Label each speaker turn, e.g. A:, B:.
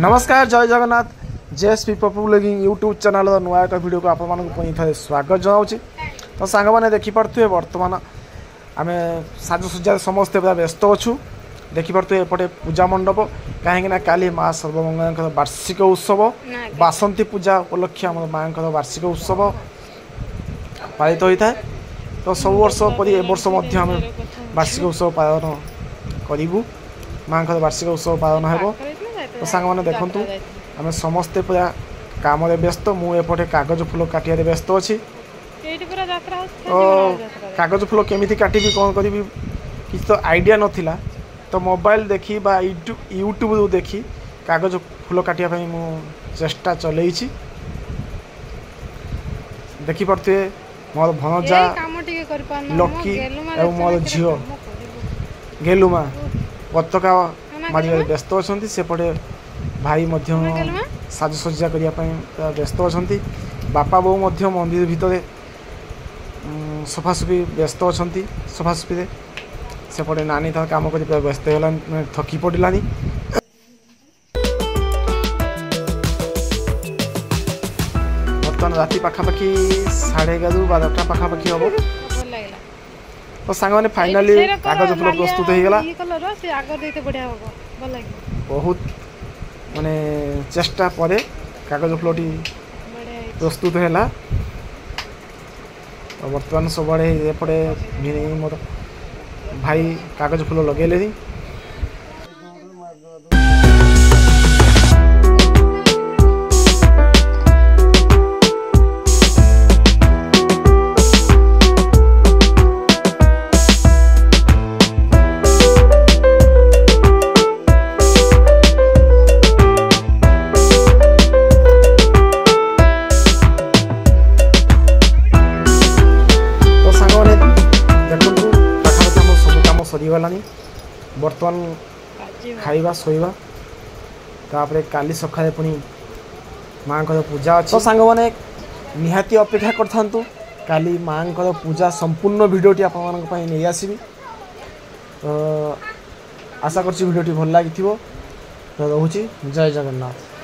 A: नमस्कार जय Jagannath JSP Pappu blogging YouTube channel नुआ एक वीडियो को आप स्वागत जनाऊँ। तो सांग मैंने देखिपे बर्तमान आम साजसज्जा समस्ते पूरा व्यस्त अच्छू। देखिपे एपटे पूजा मंडप कहीं काली माँ सर्वमंगला वार्षिक उत्सव बासंती पूजा उपलक्षे आम माँ वार्षिक उत्सव पालित होता है। तो सब वर्ष पर ए वर्ष आम वार्षिक उत्सव पालन करूँ। माँ वार्षिक उत्सव पालन हो। तो सांग मैंने देखूँ आम समस्ते पूरा काम व्यस्त मुझे कागज फूल काटिया व्यस्त अच्छी। तो कागज फूल केमी काटि कौन करी किसी तो आइडिया नाला। तो मोबाइल देखी बा यूट्यूब देखी कागज फूल काटिया मु चेष्टा चलई। देखिपे मोर भणजा लकी और मोर झील गेलुमा पताका मारे व्यस्त अच्छा। सेपटे भाई साजसज्जा करने व्यस्त अच्छा। बापा बो मंदिर भितर सफासफी व्यस्त अच्छा। सफासफी सेपटे नानी तार काम कर व्यस्त है थकी पड़ानी। बर्तमान राति पाखापाखि 11:30 12टा पाखापाखि हम। तो सांग मैंने फाइनाली कागज फूल प्रस्तुत हो गला। बहुत माने चेष्टा पर कागज फूलटी प्रस्तुत है। बर्तमान सब एपटे मोर भाई कागज फूल लगे। सरीगलानी बर्तमान खाइबा सोइबा तापरे काली सकाळे पुनी माँ को पूजा अच्छी। तो सांग मैंने निहाती अपेक्षा करथांतु काली माँ को पूजा संपूर्ण वीडियोटी आप नहीं आसबि। तो आशा करछि वीडियोटी भल लगी। तो रोची जय जगन्नाथ।